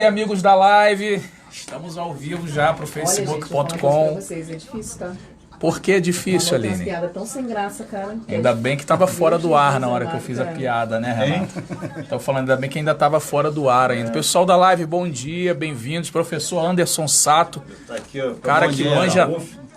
Amigos da live, estamos ao vivo já para o facebook.com. Vocês, é difícil, tá? Por que é difícil, Aline? Uma piada tão sem graça, cara. Ainda bem que estava fora do ar na hora que eu fiz a piada, né, Renato? Estou falando, ainda bem que ainda estava fora do ar ainda. Pessoal da live, bom dia, bem-vindos. Professor Anderson Sato, cara que manja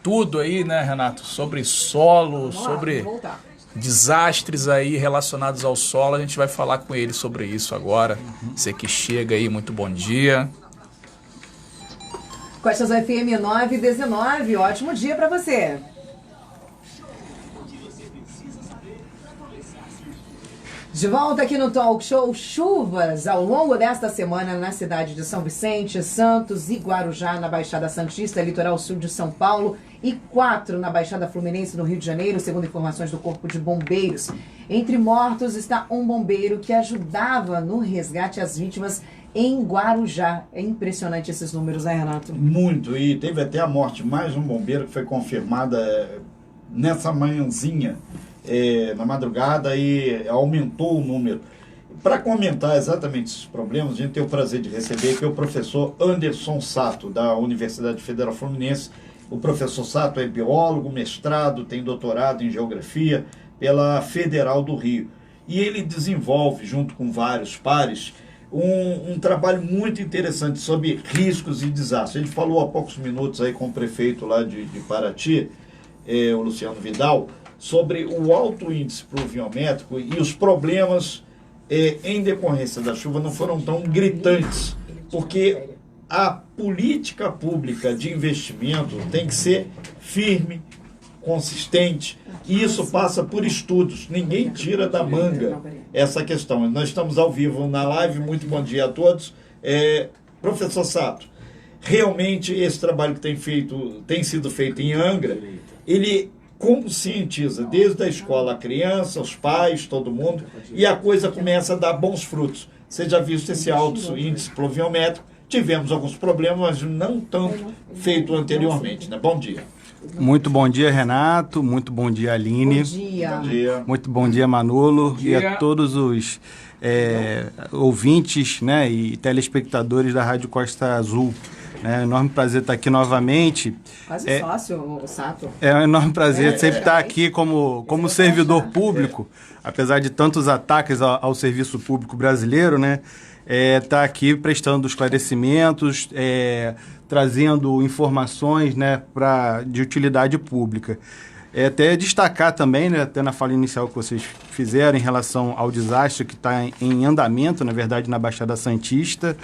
tudo aí, né, Renato? Sobre solo, sobre desastres aí relacionados ao solo. A gente vai falar com ele sobre isso agora. Você que chega aí, muito bom dia. Costas FM 919, ótimo dia para você. De volta aqui no Talk Show, chuvas ao longo desta semana na cidade de São Vicente, Santos e Guarujá, na Baixada Santista, litoral sul de São Paulo, e 4 na Baixada Fluminense, no Rio de Janeiro, segundo informações do Corpo de Bombeiros. Entre mortos está um bombeiro que ajudava no resgate às vítimas em Guarujá. É impressionante esses números, né, Renato? Muito, e teve até a morte de mais um bombeiro que foi confirmada nessa manhãzinha, na madrugada, e aumentou o número. Para comentar exatamente esses problemas, a gente tem o prazer de receber aqui o professor Anderson Sato, da Universidade Federal Fluminense. O professor Sato é biólogo, mestrado, tem doutorado em geografia pela Federal do Rio. E ele desenvolve, junto com vários pares, um trabalho muito interessante sobre riscos e desastres. A gente falou há poucos minutos aí com o prefeito lá de Paraty, o Luciano Vidal, sobre o alto índice pluviométrico e os problemas em decorrência da chuva não foram tão gritantes, porque a política pública de investimento tem que ser firme, consistente, e isso passa por estudos. Ninguém tira da manga essa questão. Nós estamos ao vivo na live, muito bom dia a todos. Professor Sato, realmente esse trabalho que tem sido feito em Angra, ele conscientiza desde a escola a criança, os pais, todo mundo, e a coisa começa a dar bons frutos. Você já viu esse alto índice pluviométrico, tivemos alguns problemas, mas não tanto feito anteriormente, né? Bom dia. Muito bom dia, Renato. Muito bom dia, Aline. Bom dia. Bom dia. Muito bom dia, Manolo. Bom dia. E a todos os ouvintes, né, e telespectadores da Rádio Costa Azul. É um enorme prazer estar aqui novamente. Quase sócio, o Sato. É um enorme prazer sempre estar aqui como servidor público, apesar de tantos ataques ao serviço público brasileiro, né? Estar aqui prestando esclarecimentos, trazendo informações, né, de utilidade pública. Até destacar também, né, até na fala inicial que vocês fizeram em relação ao desastre que está em andamento, na verdade, na Baixada Santista.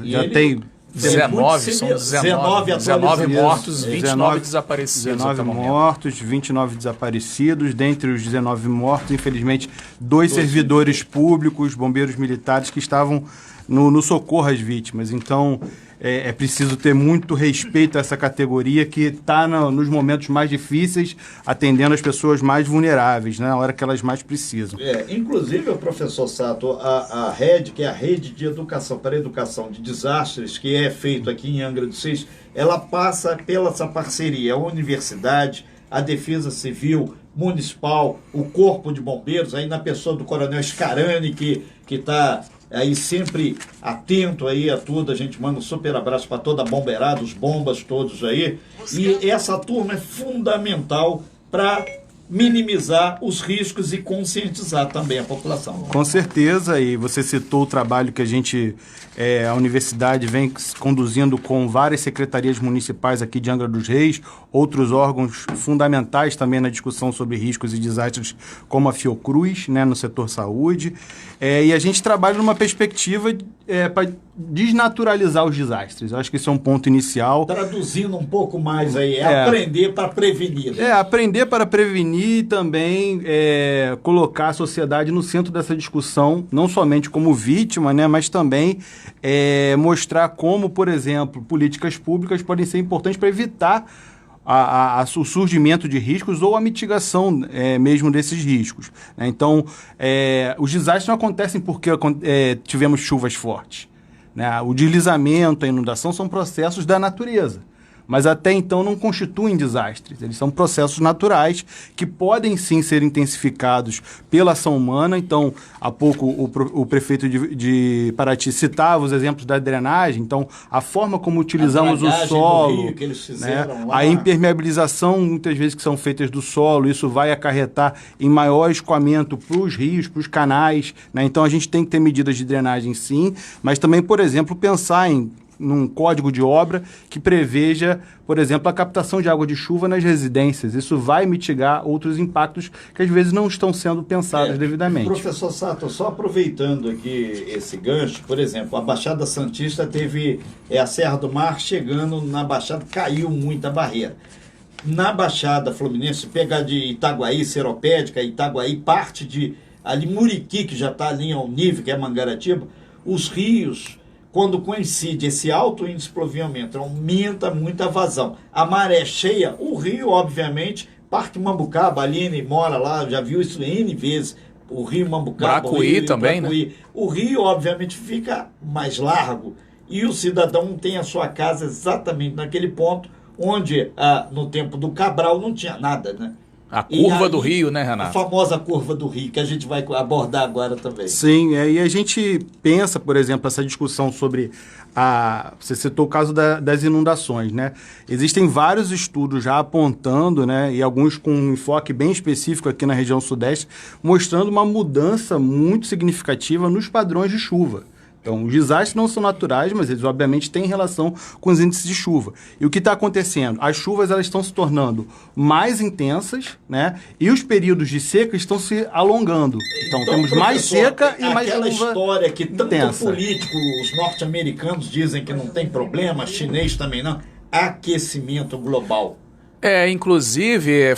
Já tem... 19 mortos, 29 desaparecidos. 19 mortos, 29 desaparecidos. Dentre os 19 mortos, infelizmente, dois servidores públicos, bombeiros militares, que estavam no socorro às vítimas. Então, é preciso ter muito respeito a essa categoria que está nos momentos mais difíceis, atendendo as pessoas mais vulneráveis, né, na hora que elas mais precisam. Inclusive, o professor Sato, a RED, que é a Rede de Educação para a Educação de Desastres, que é feito aqui em Angra dos Reis, ela passa pela essa parceria, a universidade, a Defesa Civil Municipal, o Corpo de Bombeiros, aí na pessoa do Coronel Scarani, que está aí sempre atento aí a tudo. A gente manda um super abraço para toda a bombeirada, os bombas todos aí. E essa turma é fundamental para minimizar os riscos e conscientizar também a população. Com certeza, e você citou o trabalho que a universidade vem conduzindo com várias secretarias municipais aqui de Angra dos Reis, outros órgãos fundamentais também na discussão sobre riscos e desastres, como a Fiocruz, né, no setor saúde. E a gente trabalha numa perspectiva para desnaturalizar os desastres. Eu acho que esse é um ponto inicial. Traduzindo um pouco mais aí, aprender para prevenir. Aprender para prevenir e também colocar a sociedade no centro dessa discussão, não somente como vítima, né, mas também mostrar como, por exemplo, políticas públicas podem ser importantes para evitar o surgimento de riscos ou a mitigação mesmo desses riscos. Então, os desastres não acontecem porque tivemos chuvas fortes, né? O deslizamento, a inundação são processos da natureza. mas até então não constituem desastres. Eles são processos naturais que podem sim ser intensificados pela ação humana. Então, há pouco o prefeito de Paraty citava os exemplos da drenagem. Então, a forma como utilizamos o solo, Rio, que eles fizeram lá. A impermeabilização, muitas vezes, que são feitas do solo, isso vai acarretar em maior escoamento para os rios, para os canais, né? Então, a gente tem que ter medidas de drenagem, sim, mas também, por exemplo, pensar num código de obra que preveja, por exemplo, a captação de água de chuva nas residências. Isso vai mitigar outros impactos que às vezes não estão sendo pensados devidamente. Professor Sato, só aproveitando aqui esse gancho, por exemplo, a Baixada Santista teve a Serra do Mar chegando na Baixada, caiu muita barreira. Na Baixada Fluminense, pegar de Itaguaí, Seropédica, Itaguaí, parte de ali Muriqui, que já está ali ao nível, que é Mangaratiba, os rios, quando coincide esse alto índice de pluviamento, aumenta muito a vazão. A maré cheia, o rio, obviamente, Parque Mambucaba, a Aline mora lá, já viu isso N vezes, o rio Mambucaba. Bracuí também, Bracuí, né? O rio, obviamente, fica mais largo e o cidadão tem a sua casa exatamente naquele ponto onde, no tempo do Cabral, não tinha nada, né? A curva do rio, né, Renato? A famosa curva do rio, que a gente vai abordar agora também. Sim, e a gente pensa, por exemplo, essa discussão sobre você citou o caso das inundações, né? Existem vários estudos já apontando, né, e alguns com um enfoque bem específico aqui na região sudeste, mostrando uma mudança muito significativa nos padrões de chuva. Então, os desastres não são naturais, mas eles, obviamente, têm relação com os índices de chuva. E o que está acontecendo? As chuvas elas estão se tornando mais intensas, né? E os períodos de seca estão se alongando. Então temos mais seca e mais chuva. Aquela história que tanto intensa. político, os norte-americanos dizem que não tem problema, chinês também não. Aquecimento global. Inclusive,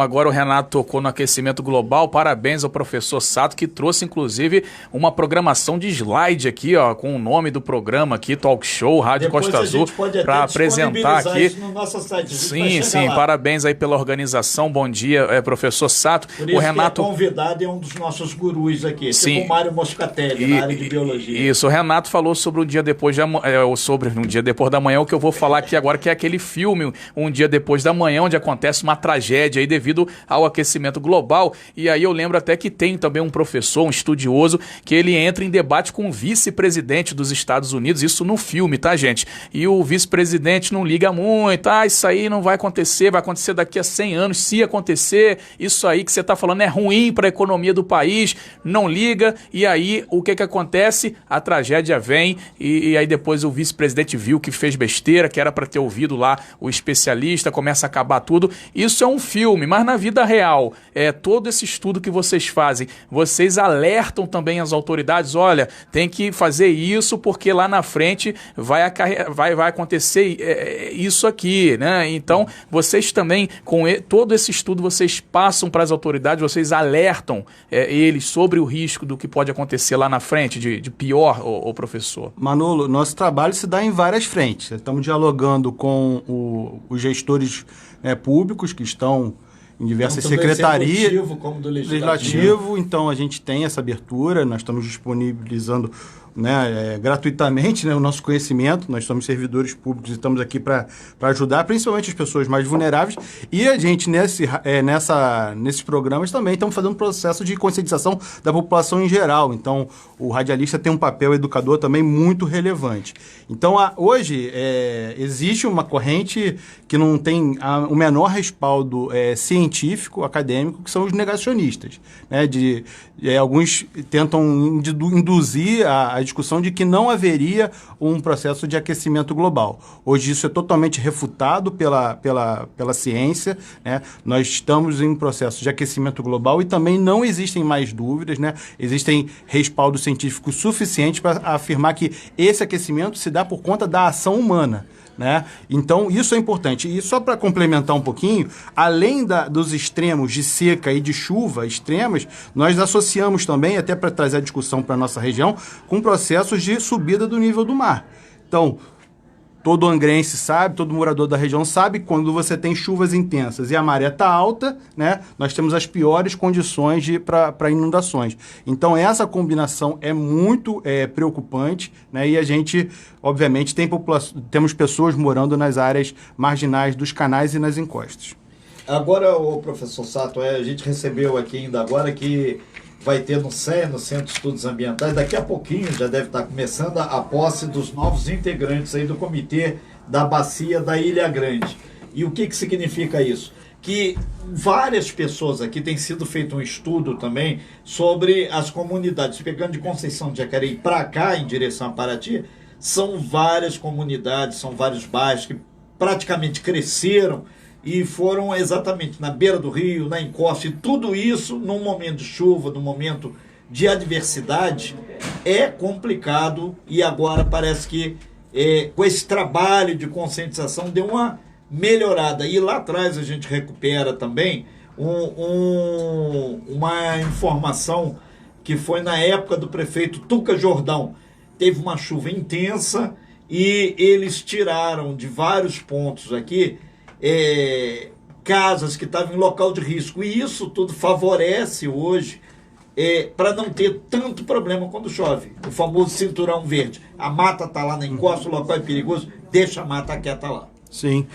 agora o Renato tocou no aquecimento global, parabéns ao professor Sato, que trouxe, inclusive, uma programação de slide aqui, ó, com o nome do programa aqui, Talk Show, Rádio Depois Costa Azul, para apresentar aqui. Isso no nosso site. Sim, lá. Parabéns aí pela organização, bom dia, professor Sato. Por isso o Renato que é convidado, é um dos nossos gurus aqui, sim, tipo o Mário Moscatelli, na área de biologia. Isso, o Renato falou sobre Um Dia Depois da Manhã, o que eu vou falar aqui agora, que é aquele filme, Um Dia Depois da Manhã, onde acontece uma tragédia aí devido ao aquecimento global. E aí eu lembro até que tem também um professor, um estudioso, que ele entra em debate com o vice-presidente dos Estados Unidos, isso no filme, tá, gente? E o vice-presidente não liga muito, isso aí não vai acontecer daqui a 100 anos, se acontecer, isso aí que você tá falando é ruim para a economia do país, não liga. E aí o que acontece? A tragédia vem e aí depois o vice-presidente viu que fez besteira, que era para ter ouvido lá o especialista, começa a acabar tudo. Isso é um filme, mas na vida real, todo esse estudo que vocês fazem, vocês alertam também as autoridades, olha, tem que fazer isso porque lá na frente vai acontecer isso aqui, né? Então, vocês também, com todo esse estudo, vocês passam para as autoridades, vocês alertam eles sobre o risco do que pode acontecer lá na frente, de pior, o professor. Manolo, nosso trabalho se dá em várias frentes. Estamos dialogando com os gestores públicos que estão em diversas secretarias, como do legislativo, então a gente tem essa abertura, nós estamos disponibilizando gratuitamente o nosso conhecimento, nós somos servidores públicos e estamos aqui para ajudar, principalmente as pessoas mais vulneráveis, e a gente nesses programas também estamos fazendo um processo de conscientização da população em geral, então o radialista tem um papel educador também muito relevante. Então hoje existe uma corrente que não tem o menor respaldo científico, acadêmico, que são os negacionistas, né? Alguns tentam induzir a discussão de que não haveria um processo de aquecimento global. Hoje isso é totalmente refutado pela ciência, né? Nós estamos em um processo de aquecimento global e também não existem mais dúvidas, né? Existem respaldos científicos suficientes para afirmar que esse aquecimento se dá por conta da ação humana, né? Então, isso é importante. E só para complementar um pouquinho, além dos extremos de seca e de chuva extremas, nós associamos também, até para trazer a discussão para a nossa região, com processos de subida do nível do mar. Então, todo angrense sabe, todo morador da região sabe, quando você tem chuvas intensas e a maré está alta, né, nós temos as piores condições para inundações. Então, essa combinação é muito preocupante, né, e a gente, obviamente, temos pessoas morando nas áreas marginais dos canais e nas encostas. Agora, o professor Sato, a gente recebeu aqui ainda agora que vai ter no CEA, no Centro de Estudos Ambientais, daqui a pouquinho já deve estar começando a posse dos novos integrantes aí do comitê da Bacia da Ilha Grande. E o que significa isso? Que várias pessoas aqui, tem sido feito um estudo também sobre as comunidades, pegando de Conceição de Jacareí para cá, em direção a Paraty, são várias comunidades, são vários bairros que praticamente cresceram e foram exatamente na beira do rio, na encosta, e tudo isso num momento de chuva, num momento de adversidade, é complicado, e agora parece que com esse trabalho de conscientização deu uma melhorada. E lá atrás a gente recupera também uma informação que foi na época do prefeito Tuca Jordão. Teve uma chuva intensa e eles tiraram de vários pontos aqui casas que estavam em local de risco, e isso tudo favorece hoje para não ter tanto problema quando chove. O famoso cinturão verde. A mata está lá na encosta, o local é perigoso, deixa a mata quieta lá. Sim.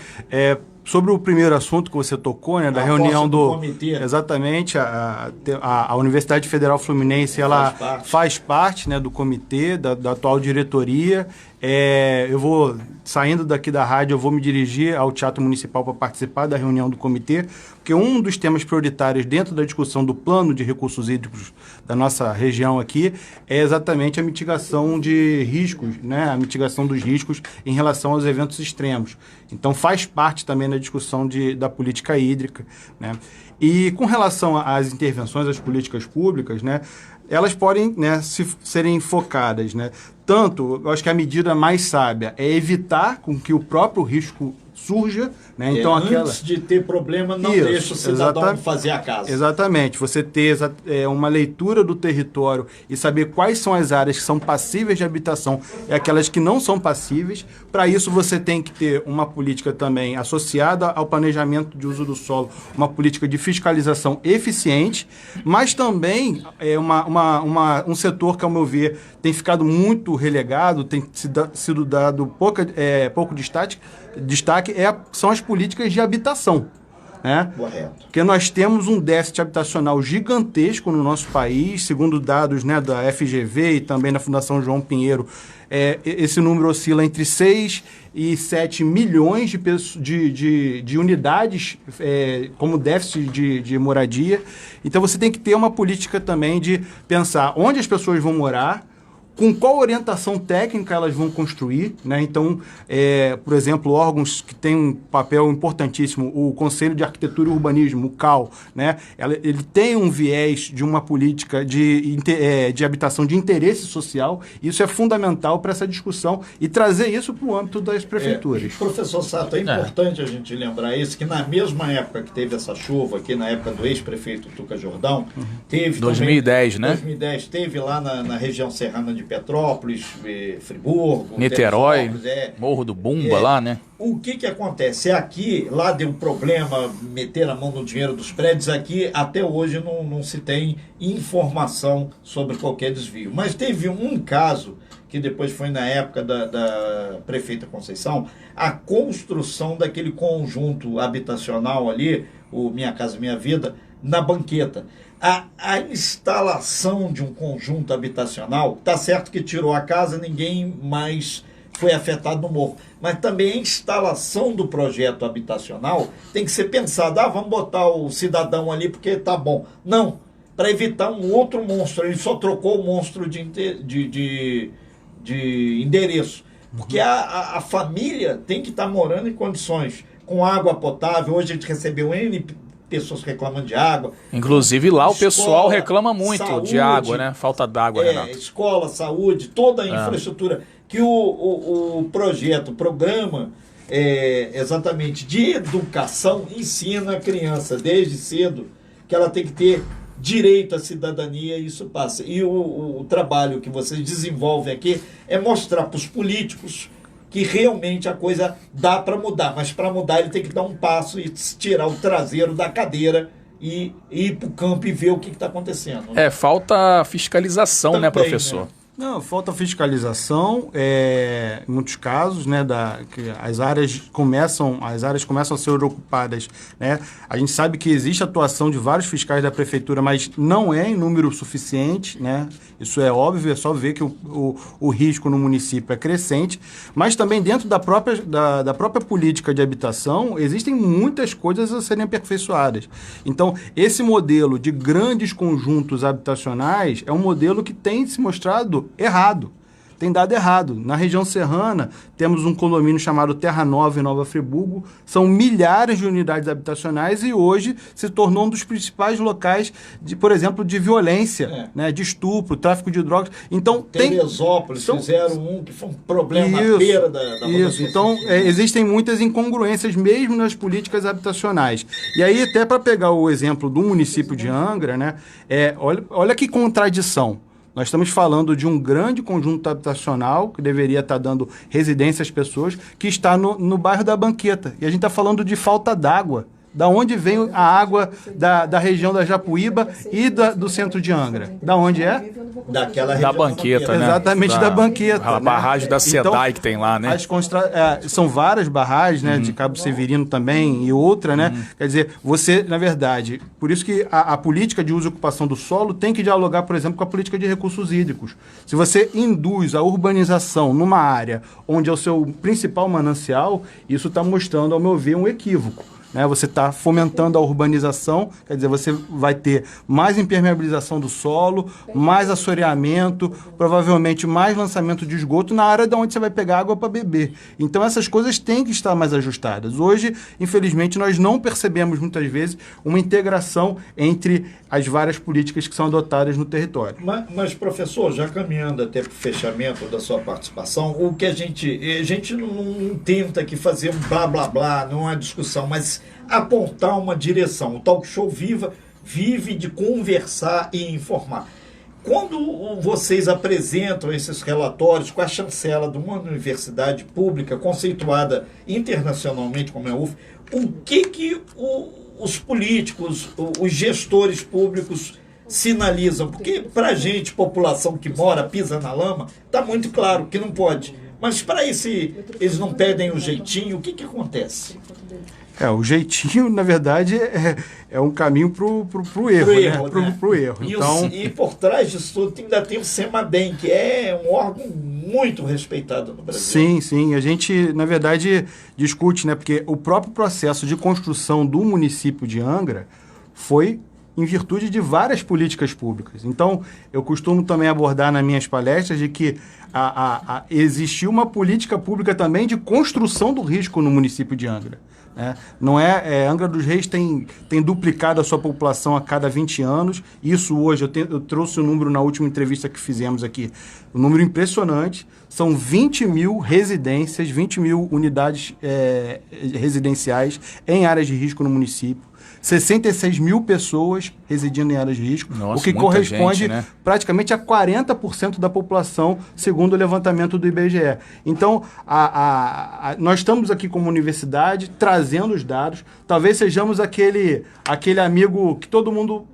Sobre o primeiro assunto que você tocou, né, da reunião do comitê. Exatamente, a Universidade Federal Fluminense, ela faz parte, né, do comitê, da atual diretoria. Eu vou, saindo daqui da rádio, eu vou me dirigir ao Teatro Municipal para participar da reunião do comitê, porque um dos temas prioritários dentro da discussão do plano de recursos hídricos da nossa região aqui é exatamente a mitigação de riscos, né, a mitigação dos riscos em relação aos eventos extremos. Então faz parte também da discussão da política hídrica, né? E com relação às intervenções, às políticas públicas, né, elas podem, né, serem focadas, né? Tanto, eu acho que a medida mais sábia é evitar com que o próprio risco surja, né? Então, antes de ter problema, não deixa o cidadão fazer a casa. Exatamente. Você ter uma leitura do território e saber quais são as áreas que são passíveis de habitação e aquelas que não são passíveis. Para isso, você tem que ter uma política também associada ao planejamento de uso do solo, uma política de fiscalização eficiente, mas também um setor que, ao meu ver, tem ficado muito relegado, tem sido dado pouco destaque, são as políticas de habitação, né? Correto. Porque nós temos um déficit habitacional gigantesco no nosso país, segundo dados, né, da FGV e também da Fundação João Pinheiro. Esse número oscila entre 6 e 7 milhões de unidades como déficit de moradia. Então você tem que ter uma política também de pensar onde as pessoas vão morar, com qual orientação técnica elas vão construir, né? Então, por exemplo, órgãos que têm um papel importantíssimo, o Conselho de Arquitetura e Urbanismo, o CAU, né? Ele tem um viés de uma política de habitação de interesse social. Isso é fundamental para essa discussão e trazer isso para o âmbito das prefeituras. Professor Sato, é importante a gente lembrar isso, que na mesma época que teve essa chuva, aqui na época do ex-prefeito Tuca Jordão, teve 2010, também, né? 2010, teve lá na região serrana de Petrópolis, Friburgo, Niterói, Morro do Bumba lá, né? O que acontece? Aqui, lá deu um problema, meter a mão no dinheiro dos prédios, aqui até hoje não se tem informação sobre qualquer desvio. Mas teve um caso, que depois foi na época da prefeita Conceição, a construção daquele conjunto habitacional ali, o Minha Casa Minha Vida, na Banqueta. A instalação de um conjunto habitacional, tá certo que tirou a casa, ninguém mais foi afetado no morro, mas também a instalação do projeto habitacional tem que ser pensada, vamos botar o cidadão ali porque tá bom. Não, para evitar um outro monstro, ele só trocou o monstro de endereço, porque a família tem que estar morando em condições, com água potável. Hoje a gente recebeu pessoas reclamando de água. Inclusive lá o pessoal reclama muito saúde, de água, né? Falta d'água, Renato. Escola, saúde, toda a infraestrutura que o projeto, o programa exatamente de educação ensina a criança desde cedo que ela tem que ter direito à cidadania, e isso passa. E o trabalho que vocês desenvolvem aqui é mostrar para os políticos que realmente a coisa dá para mudar, mas para mudar ele tem que dar um passo e tirar o traseiro da cadeira e ir para o campo e ver o que está acontecendo. Né? Falta fiscalização, também, né, professor? Né? Não, falta fiscalização, em muitos casos, né, que as áreas começam a ser ocupadas, né? A gente sabe que existe atuação de vários fiscais da prefeitura, mas não é em número suficiente, né? Isso é óbvio, é só ver que o risco no município é crescente, mas também dentro da própria política de habitação existem muitas coisas a serem aperfeiçoadas. Então, esse modelo de grandes conjuntos habitacionais é um modelo que tem se mostrado errado, tem dado errado. Na região serrana, temos um condomínio chamado Terra Nova, em Nova Friburgo, são milhares de unidades habitacionais e hoje se tornou um dos principais locais, por exemplo, de violência, né, de estupro, tráfico de drogas. Então, Teresópolis fizeram um que foi um problema na beira da Isso, então existem muitas incongruências mesmo nas políticas habitacionais. E aí, até para pegar o exemplo do município de Angra, né, olha que contradição. Nós estamos falando de um grande conjunto habitacional que deveria estar dando residência às pessoas, que está no bairro da Banqueta. E a gente está falando de falta d'água. Da onde vem a água da região da Japuíba e do centro de Angra? Da onde é? Daquela região da Banqueta, né? Exatamente, da Banqueta. A barragem da SEDAI que tem lá, né? São várias barragens, né? De Cabo Severino também e outra, né? Quer dizer, você, na verdade, por isso que a política de uso e ocupação do solo tem que dialogar, por exemplo, com a política de recursos hídricos. Se você induz a urbanização numa área onde é o seu principal manancial, isso está mostrando, ao meu ver, um equívoco. Você está fomentando a urbanização, quer dizer, você vai ter mais impermeabilização do solo, mais assoreamento, provavelmente mais lançamento de esgoto na área de onde você vai pegar água para beber. Então, essas coisas têm que estar mais ajustadas. Hoje, infelizmente, nós não percebemos muitas vezes uma integração entre as várias políticas que são adotadas no território. Mas professor, já caminhando até para o fechamento da sua participação, o que a gente não tenta aqui fazer um blá blá blá, não há discussão, mas apontar uma direção. O Talk Show vive de conversar e informar. Quando vocês apresentam esses relatórios com a chancela de uma universidade pública conceituada internacionalmente como é a UF, o que os políticos, os gestores públicos sinalizam? Porque para a gente, população que mora, pisa na lama, está muito claro que não pode. Mas para isso, eles não pedem o jeitinho, o que acontece? O jeitinho, na verdade, é um caminho pro erro, né? Pro erro. E por trás disso tudo ainda tem o SEMABEM, que é um órgão muito respeitado no Brasil. Sim. A gente, na verdade, discute, né? Porque o próprio processo de construção do município de Angra foi em virtude de várias políticas públicas. Então, eu costumo também abordar nas minhas palestras de que existiu uma política pública também de construção do risco no município de Angra. Não Angra dos Reis tem duplicado a sua população a cada 20 anos. Isso hoje, eu trouxe o número na última entrevista que fizemos aqui, um número impressionante. São 20 mil residências, 20 mil unidades residenciais em áreas de risco no município. 66 mil pessoas residindo em áreas de risco, Nossa, o que corresponde gente, né? praticamente a 40% da população, segundo o levantamento do IBGE. Então, nós estamos aqui como universidade, trazendo os dados, talvez sejamos aquele amigo que todo mundo,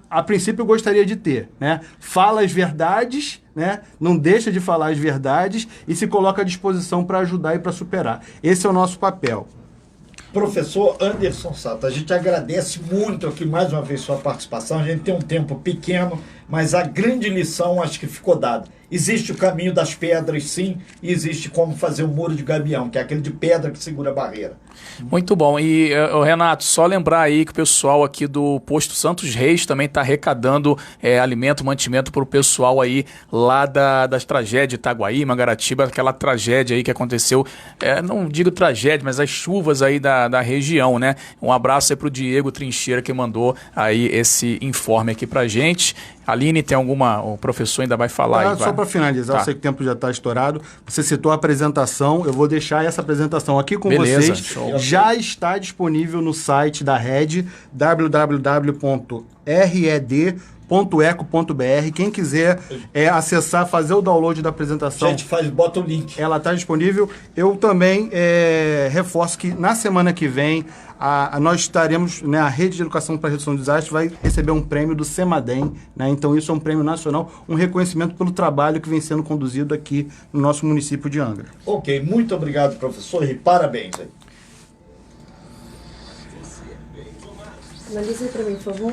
a princípio, gostaria de ter, né? Fala as verdades, né? Não deixa de falar as verdades e se coloca à disposição para ajudar e para superar. Esse é o nosso papel. Professor Anderson Sato, a gente agradece muito aqui mais uma vez sua participação. A gente tem um tempo pequeno, mas a grande lição acho que ficou dada. Existe o caminho das pedras, sim, e existe como fazer o muro de gabião, que é aquele de pedra que segura a barreira. Muito bom. E, Renato, só lembrar aí que o pessoal aqui do Posto Santos Reis também está arrecadando alimento, mantimento para o pessoal aí lá das tragédias de Itaguaí, Mangaratiba, aquela tragédia aí que aconteceu, não digo tragédia, mas as chuvas aí da região, né? Um abraço aí para o Diego Trincheira que mandou aí esse informe aqui pra gente. Aline, tem alguma... O professor ainda vai falar aí. Só para finalizar, eu sei que o tempo já está estourado. Você citou a apresentação, eu vou deixar essa apresentação aqui com vocês. Show. Já está disponível no site da Rede, www.red.org.br. Quem quiser acessar, fazer o download da apresentação, bota o link. Ela está disponível. Eu também reforço que na semana que vem nós estaremos, né, a Rede de Educação para a Redução de Desastres vai receber um prêmio do CEMADEM, né? Então isso é um prêmio nacional, um reconhecimento pelo trabalho que vem sendo conduzido aqui no nosso município de Angra. Ok, muito obrigado, professor, e parabéns aí. Analisa aí para mim, por favor.